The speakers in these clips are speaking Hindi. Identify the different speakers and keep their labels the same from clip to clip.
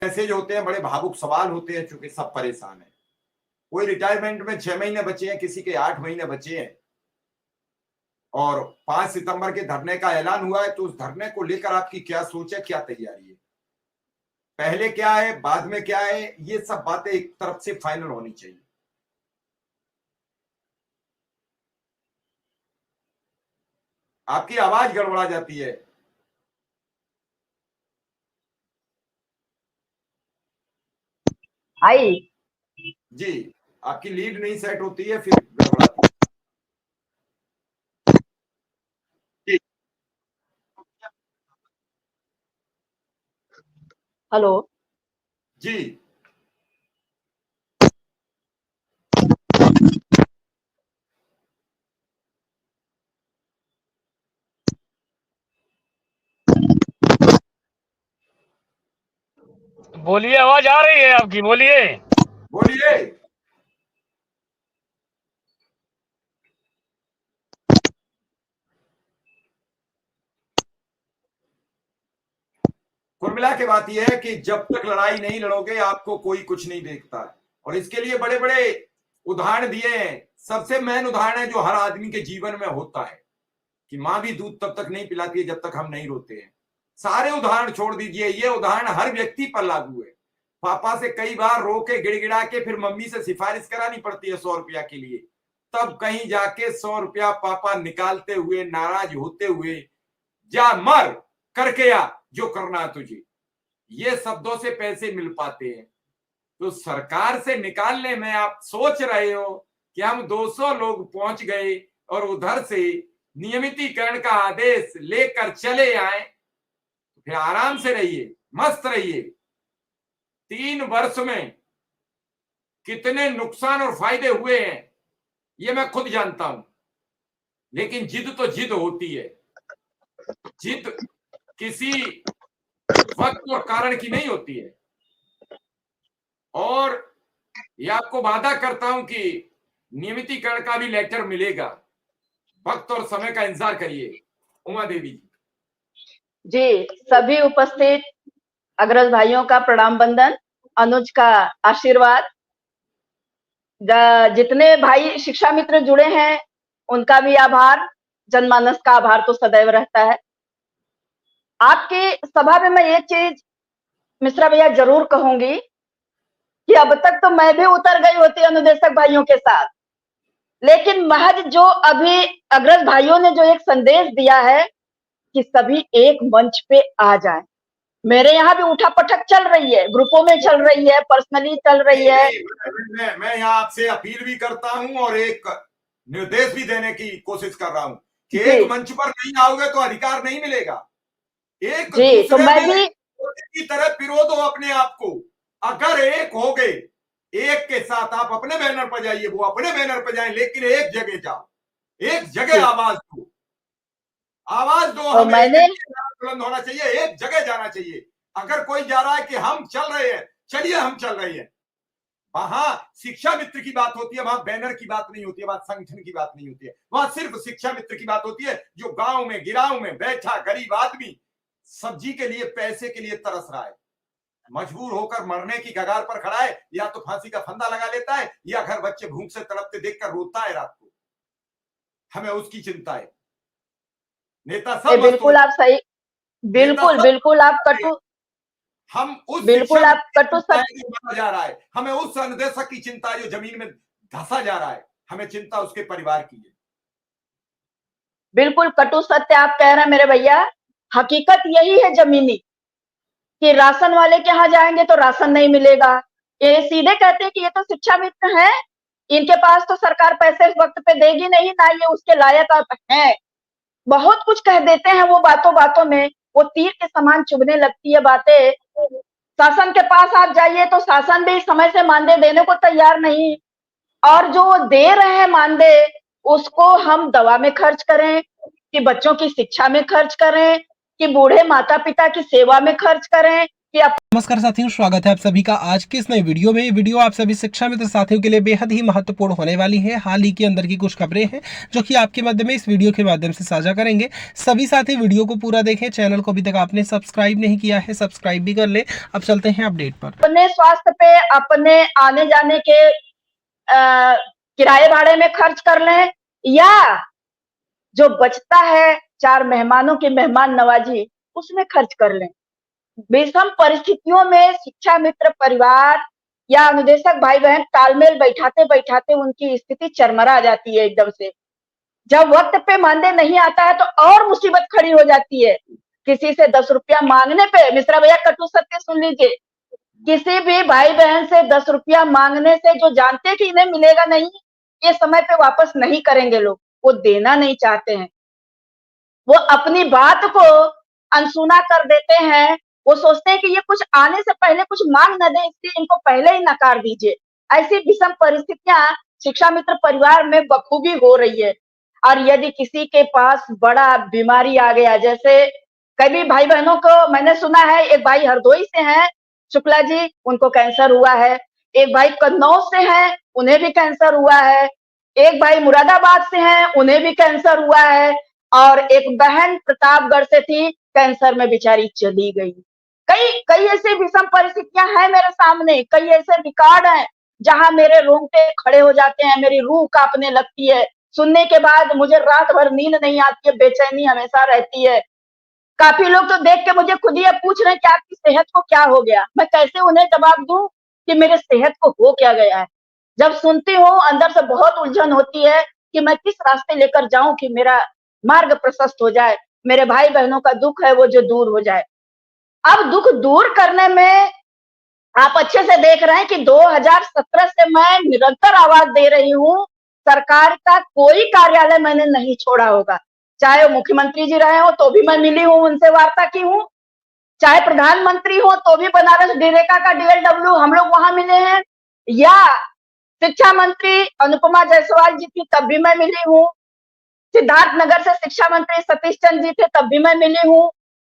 Speaker 1: मैसेज होते हैं, बड़े भावुक सवाल होते हैं, चूंकि सब परेशान है। कोई रिटायरमेंट में 6 महीने बचे हैं, किसी के 8 महीने बचे हैं, और 5 सितंबर के धरने का ऐलान हुआ है। तो उस धरने को लेकर आपकी क्या सोच है, क्या तैयारी है? पहले क्या है, बाद में क्या है, ये सब बातें एक तरफ से फाइनल होनी चाहिए। आपकी आवाज गड़बड़ा जाती है।
Speaker 2: आई
Speaker 1: जी, आपकी लीड नहीं सेट होती है, फिर गड़बड़ाती है।
Speaker 2: हेलो
Speaker 1: जी,
Speaker 3: बोलिए, आवाज आ रही है आपकी, बोलिए।
Speaker 1: बोलिए। कुल मिला के बात यह है कि जब तक लड़ाई नहीं लड़ोगे, आपको कोई कुछ नहीं देखता है। और इसके लिए बड़े बड़े उदाहरण दिए हैं। सबसे मेन उदाहरण है जो हर आदमी के जीवन में होता है कि मां भी दूध तब तक नहीं पिलाती है जब तक हम नहीं रोते हैं। सारे उदाहरण छोड़ दीजिए, ये उदाहरण हर व्यक्ति पर लागू है। पापा से कई बार रो के गिड़गिड़ा के फिर मम्मी से सिफारिश करानी पड़ती है 100 रुपया के लिए, तब कहीं जाके 100 रुपया पापा निकालते हुए, नाराज होते हुए, जा मर करके आ, जो करना है तुझे, ये शब्दों से पैसे मिल पाते हैं। तो सरकार से निकालने में आप सोच रहे हो कि हम 200 लोग पहुंच गए और उधर से नियमितीकरण का आदेश लेकर चले आए, तो फिर आराम से रहिए, मस्त रहिए। 3 वर्ष में कितने नुकसान और फायदे हुए हैं ये मैं खुद जानता हूं, लेकिन जिद तो जिद होती है। जिद किसी वक्त और कारण की नहीं होती है। और ये आपको वादा करता हूं कि नियमितीकरण का भी लेटर मिलेगा। वक्त और समय का इंतजार करिए। उमा देवी जी।
Speaker 2: जी, सभी उपस्थित अग्रज भाइयों का प्रणाम बंदन, अनुज का आशीर्वाद। जितने भाई शिक्षा मित्र जुड़े हैं उनका भी आभार, जनमानस का आभार तो सदैव रहता है। आपकी सभा में मैं एक चीज मिश्रा भैया जरूर कहूंगी कि अब तक तो मैं भी उतर गई होती अनुदेशक भाइयों के साथ, लेकिन महज जो अभी अग्रज भाइयों ने जो एक संदेश दिया है कि सभी एक मंच पे आ जाएं, मेरे यहाँ भी उठा पटक चल रही है, ग्रुपों में चल रही है, पर्सनली चल रही है।
Speaker 1: मैं यहाँ आपसे अपील भी करता हूँ और एक निर्देश भी देने की कोशिश कर रहा हूँ कि एक मंच पर नहीं आओगे तो अधिकार नहीं मिलेगा। एक
Speaker 2: जी, तो मैं भी
Speaker 1: की तरह पिरो दो अपने आप को। अगर एक हो गए, एक के साथ आप अपने बैनर पर जाइए, वो अपने बैनर पर जाए, लेकिन एक जगह जाओ, एक जगह आवाज दो, आवाज दो। हमें बुलंद होना चाहिए, एक जगह जाना चाहिए। अगर कोई जा रहा है कि हम चल रहे हैं, चलिए हम चल रहे हैं। वहां शिक्षा मित्र की बात होती है, वहां बैनर की बात नहीं होती है, वहां संगठन की बात नहीं होती है, वहां सिर्फ शिक्षा मित्र की बात होती है, जो गांव में गिराव में बैठा गरीब आदमी सब्जी के लिए, पैसे के लिए तरस रहा है, मजबूर होकर मरने की कगार पर खड़ा है, या तो फांसी का फंदा लगा लेता है, या घर बच्चे भूख से तड़पते देखकर रोता है रात को। हमें उसकी चिंता है। नेता सब
Speaker 2: बिल्कुल आप सही, बिल्कुल आप कटु,
Speaker 1: हम उस
Speaker 2: बिल्कुल आप कटु सब
Speaker 1: जा रहा है, हमें उस अनुदेशक की चिंता है जो जमीन में धंसा जा रहा है, हमें चिंता उसके परिवार की है।
Speaker 2: बिल्कुल कटु सत्य आप कह रहे हैं मेरे भैया। हकीकत यही है जमीनी कि राशन वाले के यहाँ जाएंगे तो राशन नहीं मिलेगा। ये सीधे कहते हैं कि ये तो शिक्षा मित्र हैं, इनके पास तो सरकार पैसे वक्त पे देगी नहीं, ना ये उसके लायक है। बहुत कुछ कह देते हैं वो, बातों बातों में वो तीर के समान चुभने लगती है बातें। शासन के पास आप जाइए तो शासन भी समय से मानदेय देने को तैयार नहीं, और जो वो दे रहे हैं मानदेय उसको हम दवा में खर्च करें, कि बच्चों की शिक्षा में खर्च करें, कि बूढ़े माता पिता की सेवा में खर्च करें, कि अब
Speaker 4: नमस्कार साथियों, स्वागत है आप सभी का आज के इस नए वीडियो में। ये वीडियो आप सभी शिक्षा मित्र साथियों के लिए बेहद ही महत्वपूर्ण होने वाली है। हाल ही के अंदर की कुछ खबरें हैं जो कि आपके माध्यम में इस वीडियो के माध्यम से साझा करेंगे। सभी साथी वीडियो को पूरा देखें। चैनल को अभी तक आपने सब्सक्राइब नहीं किया है, सब्सक्राइब भी कर ले। अब चलते हैं अपडेट पर।
Speaker 2: अपने स्वास्थ्य पे, अपने आने जाने के किराए भाड़े में खर्च कर लें, या जो बचता है 4 मेहमानों की मेहमान नवाजी उसमें खर्च कर लें। विषम परिस्थितियों में शिक्षा मित्र परिवार या अनुदेशक भाई बहन तालमेल बैठाते बैठाते उनकी स्थिति चरमरा जाती है एकदम से। जब वक्त पे मानदेय नहीं आता है तो और मुसीबत खड़ी हो जाती है। किसी से 10 रुपया मांगने पे, मिश्रा भैया कटु सत्य सुन लीजिए, किसी भी भाई बहन से 10 रुपया मांगने से जो जानते हैं कि इन्हें मिलेगा नहीं, ये समय पे वापस नहीं करेंगे लोग, वो देना नहीं चाहते हैं, वो अपनी बात को अनसुना कर देते हैं। वो सोचते हैं कि ये कुछ आने से पहले कुछ मांग न दे, इसलिए इनको पहले ही नकार दीजिए। ऐसी विषम परिस्थितियां शिक्षा मित्र परिवार में बखूबी हो रही है। और यदि किसी के पास बड़ा बीमारी आ गया, जैसे कई भाई बहनों को मैंने सुना है, एक भाई हरदोई से हैं शुक्ला जी, उनको कैंसर हुआ है। एक भाई कन्नौज से हैं, उन्हें भी कैंसर हुआ है। एक भाई मुरादाबाद से हैं, उन्हें भी कैंसर हुआ है। और एक बहन प्रतापगढ़ से थी, कैंसर में बेचारी चली गई। कई ऐसी विषम परिस्थितियां हैं मेरे सामने, कई ऐसे रिकॉर्ड हैं जहां मेरे रोंगटे खड़े हो जाते हैं, मेरी रूह कांपने लगती है। सुनने के बाद मुझे रात भर नींद नहीं आती है, बेचैनी हमेशा रहती है। काफी लोग तो देख के मुझे खुद ही पूछ रहे हैं कि आपकी सेहत को क्या हो गया। मैं कैसे उन्हें जवाब दूं कि मेरे सेहत को हो क्या गया है। जब सुनती हूँ अंदर से बहुत उलझन होती है कि मैं किस रास्ते लेकर जाऊं कि मेरा मार्ग प्रशस्त हो जाए, मेरे भाई बहनों का दुख है वो जो दूर हो जाए। अब दुख दूर करने में आप अच्छे से देख रहे हैं कि 2017 से मैं निरंतर आवाज दे रही हूँ। सरकार का कोई कार्यालय मैंने नहीं छोड़ा होगा, चाहे वो मुख्यमंत्री जी रहे हो तो भी मैं मिली हूँ, उनसे वार्ता की हूँ, चाहे प्रधानमंत्री हो तो भी बनारस डिरेका का DLW हम लोग वहां मिले हैं, या शिक्षा मंत्री अनुपमा जायसवाल जी थी तब भी मैं मिली हूँ, सिद्धार्थनगर से शिक्षा मंत्री सतीश चंद्र जी थे तब भी मैं मिली हूँ।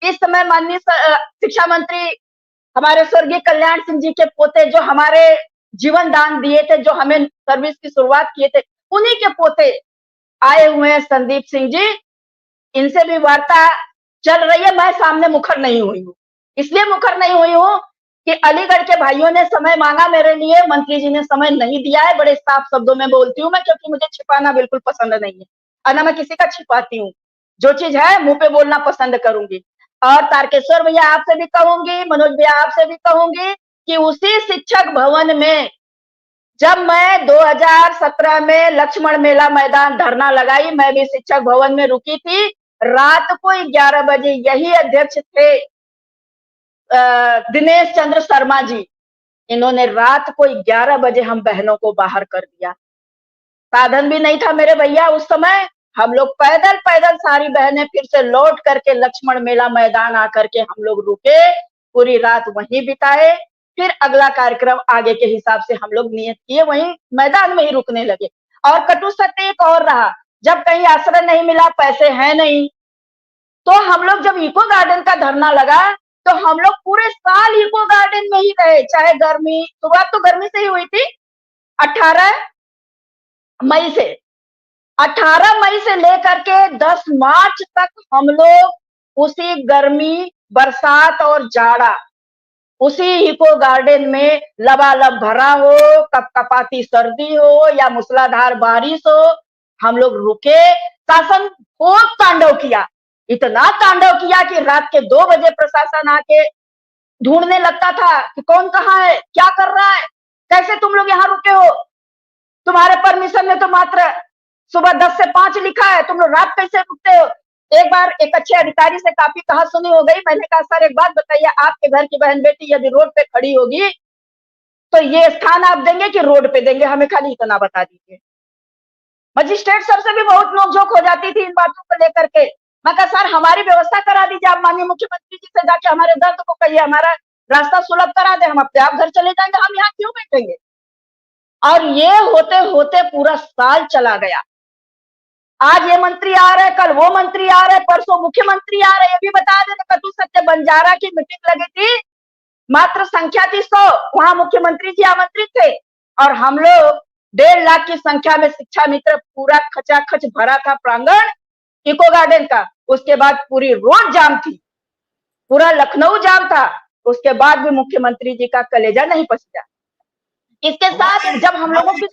Speaker 2: इस समय माननीय शिक्षा मंत्री हमारे स्वर्गीय कल्याण सिंह जी के पोते, जो हमारे जीवन दान दिए थे, जो हमें सर्विस की शुरुआत किए थे, उन्हीं के पोते आए हुए हैं संदीप सिंह जी। इनसे भी वार्ता चल रही है। मैं सामने मुखर नहीं हुई हूँ, इसलिए मुखर नहीं हुई हूँ कि अलीगढ़ के भाइयों ने समय मांगा मेरे लिए, मंत्री जी ने समय नहीं दिया है। बड़े साफ शब्दों में बोलती हूँ मैं, क्योंकि मुझे छिपाना बिल्कुल पसंद नहीं है, और ना मैं किसी का छिपाती हूँ। जो चीज है मुंह पे बोलना पसंद करूंगी। और तारकेश्वर भैया आपसे भी कहूंगी, मनोज भैया आपसे भी कहूंगी कि उसी शिक्षक भवन में जब मैं 2017 में लक्ष्मण मेला मैदान धरना लगाई, मैं भी शिक्षक भवन में रुकी थी। रात को 11 बजे यही अध्यक्ष थे दिनेश चंद्र शर्मा जी, इन्होंने रात को 11 बजे हम बहनों को बाहर कर दिया। साधन भी नहीं था मेरे भैया उस समय, हम लोग पैदल पैदल सारी बहनें फिर से लौट करके लक्ष्मण मेला मैदान आकर के हम लोग रुके, पूरी रात वहीं बिताए। फिर अगला कार्यक्रम आगे के हिसाब से हम लोग नियत किए, वहीं मैदान में ही रुकने लगे। और कटु सत्य एक और रहा, जब कहीं आश्रय नहीं मिला, पैसे हैं नहीं, तो हम लोग जब इको गार्डन का धरना लगा तो हम लोग पूरे साल इको गार्डन में ही रहे। चाहे गर्मी, शुरुआत तो गर्मी से ही हुई थी, 18 मई से 18 मई से लेकर के 10 मार्च तक हम लोग उसी गर्मी, बरसात और जाड़ा उसी इको गार्डन में लबालब भरा हो, कपकपाती सर्दी हो या मूसलाधार बारिश हो, हम लोग रुके। शासन खूब तांडव किया, इतना तांडव किया कि रात के 2 बजे प्रशासन आके ढूंढने लगता था कि कौन कहाँ है, क्या कर रहा है, कैसे तुम लोग यहाँ रुके हो, तुम्हारे परमिशन में तो मात्र सुबह 10 से 5 लिखा है, तुम लोग रात कैसे रुकते हो। एक बार एक अच्छे अधिकारी से काफी कहा सुनी हो गई। मैंने कहा सर एक बात बताइए, आपके घर की बहन बेटी यदि रोड पे खड़ी होगी तो ये स्थान आप देंगे कि रोड पे देंगे, हमें खाली इतना बता दीजिए। मजिस्ट्रेट सर से भी बहुत नोकझोंक हो जाती थी इन बातों को लेकर के। मैं कहा सर हमारी व्यवस्था करा दीजिए, आप माननीय मुख्यमंत्री जी से जाके हमारे दर्द को कहिए, हमारा रास्ता सुलभ करा दे, हम अपने आप घर चले जाएंगे, हम यहाँ क्यों बैठेंगे। और ये होते होते पूरा साल चला गया। आज ये मंत्री आ रहे, कल वो मंत्री आ रहे, परसों मुख्यमंत्री आ रहे। ये भी बता दें, कटु सत्य बंजारा की मीटिंग लगी थी मात्र संख्या थी 100, वहां मुख्यमंत्री जी आमंत्रित थे और हम लोग 1.5 लाख की संख्या में शिक्षा मित्र, पूरा खचाखच भरा था प्रांगण इको गार्डन का। उसके बाद पूरी रोड जाम थी, पूरा लखनऊ जाम था। उसके बाद भी मुख्यमंत्री जी का कलेजा नहीं पसीजा। इसके साथ जब हम लोगों की